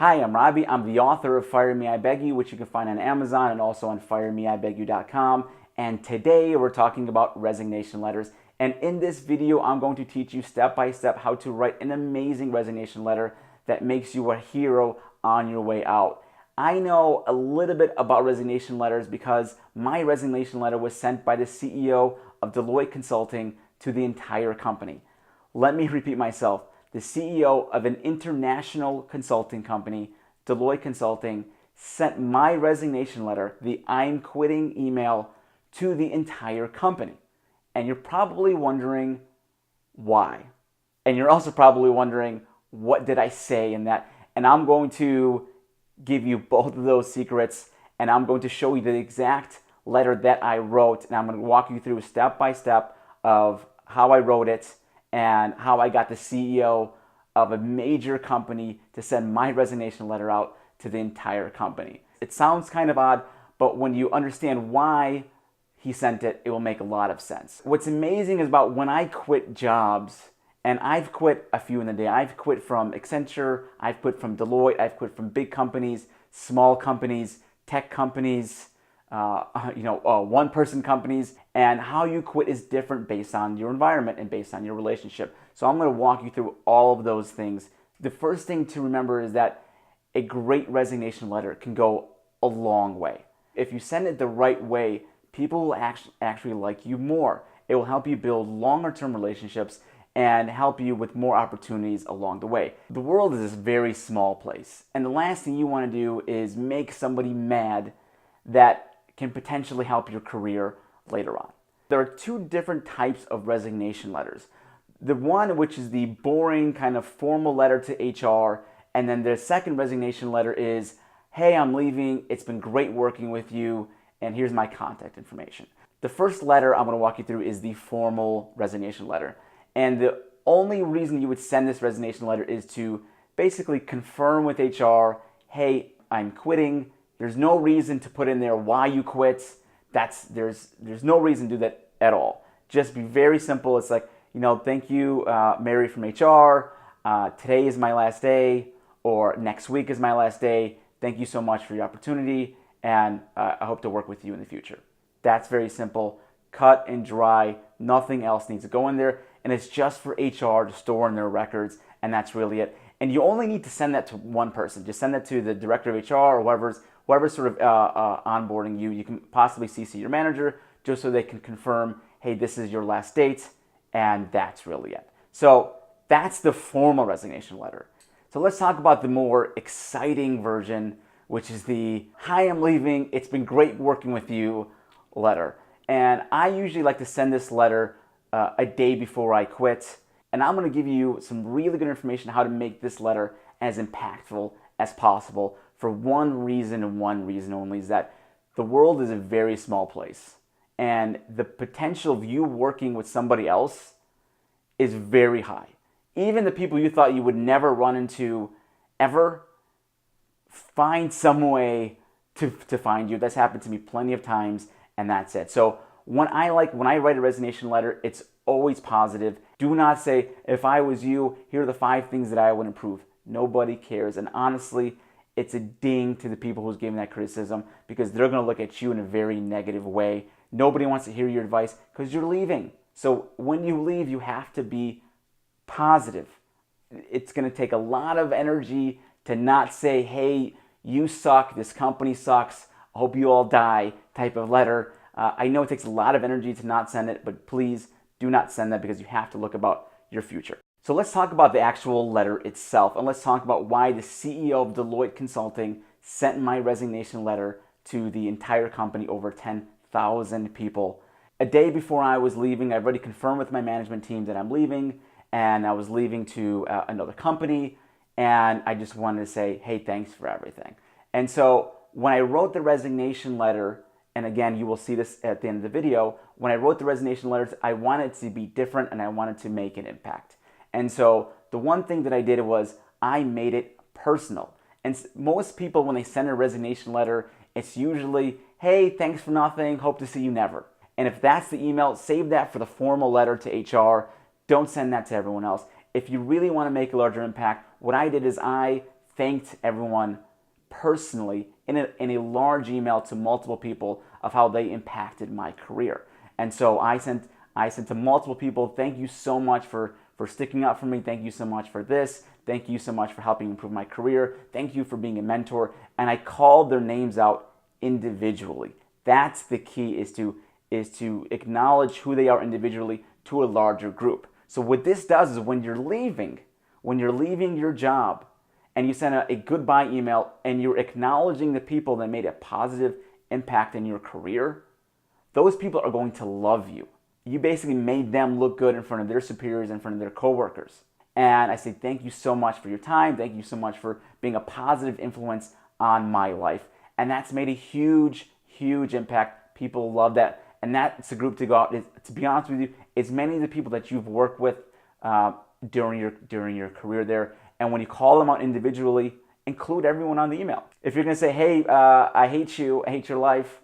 Hi, I'm Robbie. I'm the author of Fire Me, I Beg You, which you can find on Amazon and also on firemeibegyou.com. And today we're talking about resignation letters. And in this video, I'm going to teach you step by step how to write an amazing resignation letter that makes you a hero on your way out. I know a little bit about resignation letters because my resignation letter was sent by the CEO of Deloitte Consulting to the entire company. Let me repeat myself. The CEO of an international consulting company, Deloitte Consulting, sent my resignation letter, the I'm quitting email, to the entire company. And you're probably wondering why. And you're also probably wondering, what did I say in that? And I'm going to give you both of those secrets, and I'm going to show you the exact letter that I wrote, and I'm going to walk you through step by step of how I wrote it and how I got the CEO of a major company to send my resignation letter out to the entire company. It sounds kind of odd, but when you understand why he sent it, it will make a lot of sense. What's amazing is about when I quit jobs, and I've quit a few in the day. I've quit from Accenture, I've quit from Deloitte, I've quit from big companies, small companies, tech companies, one-person companies, and how you quit is different based on your environment and based on your relationship. So I'm going to walk you through all of those things. The first thing to remember is that a great resignation letter can go a long way. If you send it the right way, people will actually like you more. It will help you build longer-term relationships and help you with more opportunities along the way. The world is a very small place, and the last thing you want to do is make somebody mad that can potentially help your career later on. There are two different types of resignation letters. The one which is the boring kind of formal letter to HR, and then the second resignation letter is, hey, I'm leaving, it's been great working with you, and here's my contact information. The first letter I'm going to walk you through is the formal resignation letter. And the only reason you would send this resignation letter is to basically confirm with HR, hey, I'm quitting. There's no reason to put in there why you quit. There's no reason to do that at all. Just be very simple. It's like, thank you, Mary from HR. Today is my last day, or next week is my last day. Thank you so much for your opportunity, and I hope to work with you in the future. That's very simple. Cut and dry. Nothing else needs to go in there, and it's just for HR to store in their records, and that's really it. And you only need to send that to one person. Just send that to the director of HR or whoever's sort of onboarding you. You can possibly CC your manager just so they can confirm, hey, this is your last date, and that's really it. So that's the formal resignation letter. So let's talk about the more exciting version, which is the, hi, I'm leaving, it's been great working with you letter. And I usually like to send this letter a day before I quit. And I'm going to give you some really good information on how to make this letter as impactful as possible for one reason and one reason only, is that the world is a very small place. And the potential of you working with somebody else is very high. Even the people you thought you would never run into ever, find some way to find you. That's happened to me plenty of times, and that's it. So when I write a resignation letter, it's always positive. Do not say, if I was you, here are the 5 things that I would improve. Nobody cares. And honestly, it's a ding to the people who's giving that criticism, because they're going to look at you in a very negative way. Nobody wants to hear your advice because you're leaving. So when you leave, you have to be positive. It's going to take a lot of energy to not say, hey, you suck, this company sucks, I hope you all die type of letter. I know it takes a lot of energy to not send it, but please do not send that, because you have to look about your future. So let's talk about the actual letter itself, and let's talk about why the CEO of Deloitte Consulting sent my resignation letter to the entire company, over 10,000 people. A day before I was leaving, I've already confirmed with my management team that I'm leaving, and I was leaving to another company, and I just wanted to say, hey, thanks for everything. And so when I wrote the resignation letter, and again, you will see this at the end of the video, when I wrote the resignation letters, I wanted it to be different, and I wanted to make an impact. And so the one thing that I did was I made it personal. And most people, when they send a resignation letter, it's usually, hey, thanks for nothing, hope to see you never. And if that's the email, save that for the formal letter to HR. Don't send that to everyone else. If you really want to make a larger impact, what I did is I thanked everyone personally in a large email to multiple people of how they impacted my career. And so I sent to multiple people, thank you so much for sticking up for me. Thank you so much for this. Thank you so much for helping improve my career. Thank you for being a mentor. And I called their names out individually. That's the key, is to acknowledge who they are individually to a larger group. So what this does is when you're leaving your job and you send a goodbye email and you're acknowledging the people that made a positive impact in your career, those people are going to love you. You basically made them look good in front of their superiors, in front of their coworkers. And I say, thank you so much for your time. Thank you so much for being a positive influence on my life. And that's made a huge, huge impact. People love that. And that's a group to go out. To be honest with you, it's many of the people that you've worked with during your career there. And when you call them out individually, include everyone on the email. If you're going to say, hey, I hate you, I hate your life,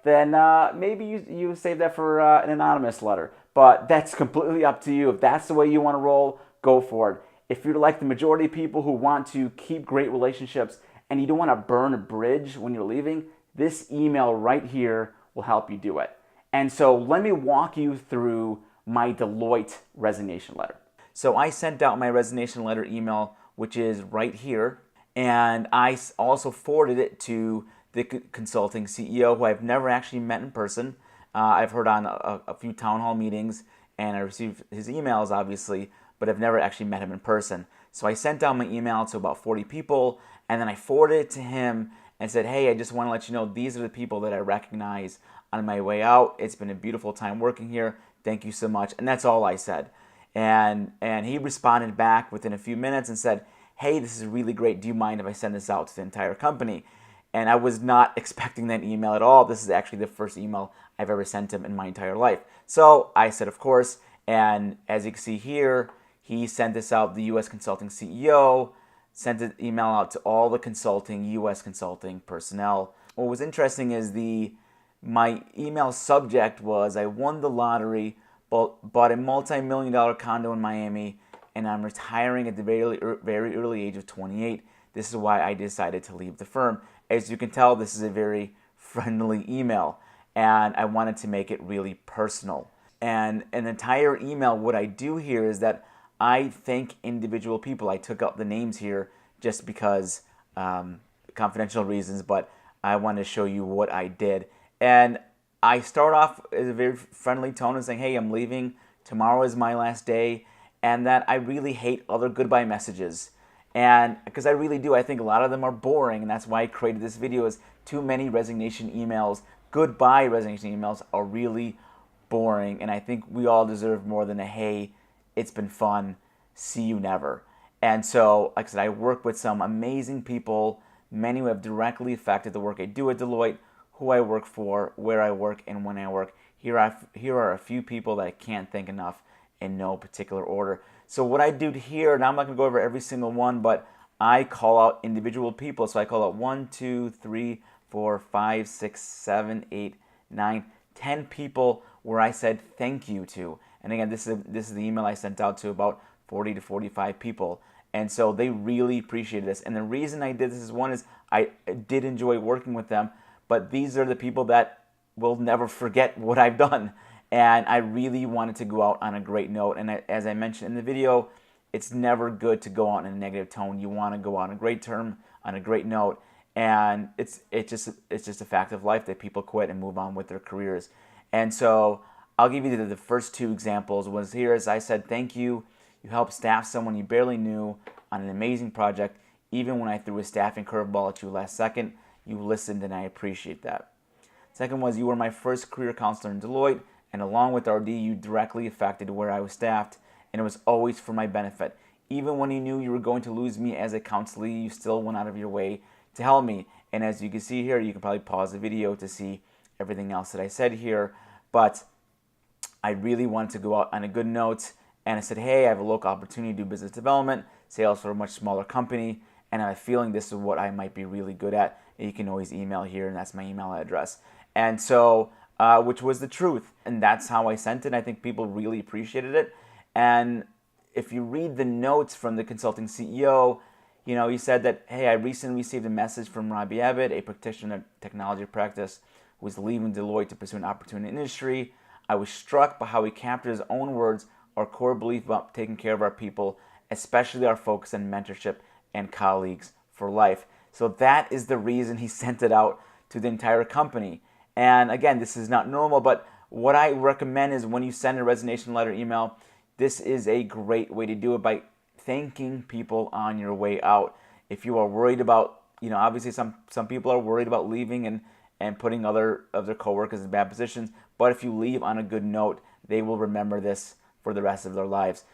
then maybe you save that for an anonymous letter. But that's completely up to you. If that's the way you want to roll, go for it. If you're like the majority of people who want to keep great relationships and you don't want to burn a bridge when you're leaving, this email right here will help you do it. And so let me walk you through my Deloitte resignation letter. So I sent out my resignation letter email, which is right here, and I also forwarded it to the consulting CEO, who I've never actually met in person. I've heard on a few town hall meetings, and I received his emails, obviously, but I've never actually met him in person. So I sent out my email to about 40 people, and then I forwarded it to him and said, hey, I just want to let you know these are the people that I recognize on my way out. It's been a beautiful time working here. Thank you so much. And that's all I said. And he responded back within a few minutes and said, hey, this is really great. Do you mind if I send this out to the entire company? And I was not expecting that email at all. This is actually the first email I've ever sent him in my entire life. So I said, of course. And as you can see here, he sent this out, the U.S. Consulting CEO, sent an email out to all the U.S. Consulting personnel. What was interesting is my email subject was, I won the lottery, bought a multi-million-dollar condo in Miami, and I'm retiring at the very early age of 28. This is why I decided to leave the firm. As you can tell, this is a very friendly email, and I wanted to make it really personal. And an entire email, what I do here is that I thank individual people. I took out the names here just because confidential reasons, but I want to show you what I did. And I start off as a very friendly tone and saying, hey, I'm leaving. Tomorrow is my last day. And that I really hate other goodbye messages. And because I really do, I think a lot of them are boring. And that's why I created this video, is too many resignation emails, goodbye resignation emails are really boring. And I think we all deserve more than a, hey, it's been fun, see you never. And so, like I said, I work with some amazing people, many who have directly affected the work I do at Deloitte, who I work for, where I work, and when I work. Here are a few people that I can't thank enough in no particular order. So what I do here, now I'm not going to go over every single one, but I call out individual people. So I call out 1, 2, 3, 4, 5, 6, 7, 8, 9, 10 people where I said thank you to. And again, this is the email I sent out to about 40 to 45 people. And so they really appreciated this. And the reason I did this is, one is I did enjoy working with them, but these are the people that will never forget what I've done. And I really wanted to go out on a great note. And as I mentioned in the video, it's never good to go out in a negative tone. You want to go out on a great term, on a great note. And it's just a fact of life that people quit and move on with their careers. And so I'll give you the first two examples. Was here, as I said, thank you. You helped staff someone you barely knew on an amazing project. Even when I threw a staffing curveball at you last second, you listened, and I appreciate that. Second was, you were my first career counselor in Deloitte, and along with RD, you directly affected where I was staffed, and it was always for my benefit. Even when you knew you were going to lose me as a counselor, you still went out of your way to help me. And as you can see here, you can probably pause the video to see everything else that I said here, but I really wanted to go out on a good note, and I said, hey, I have a local opportunity to do business development, sales for a much smaller company, and I have a feeling this is what I might be really good at. And you can always email here, and that's my email address. And so, which was the truth, and that's how I sent it. I think people really appreciated it. And if you read the notes from the consulting CEO, He said that, hey, I recently received a message from Robbie Abbott, a practitioner in technology practice who is leaving Deloitte to pursue an opportunity in industry. I was struck by how he captured his own words, our core belief about taking care of our people, especially our focus on mentorship and colleagues for life. So that is the reason he sent it out to the entire company. And again, this is not normal, but what I recommend is when you send a resignation letter email, this is a great way to do it by thanking people on your way out. If you are worried about, obviously some people are worried about leaving and putting other of their coworkers in bad positions, but if you leave on a good note, they will remember this for the rest of their lives.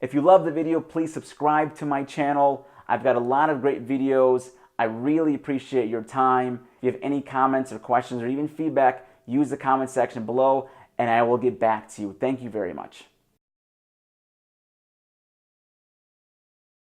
If you love the video, please subscribe to my channel. I've got a lot of great videos. I really appreciate your time. If you have any comments or questions or even feedback, use the comment section below and I will get back to you. Thank you very much.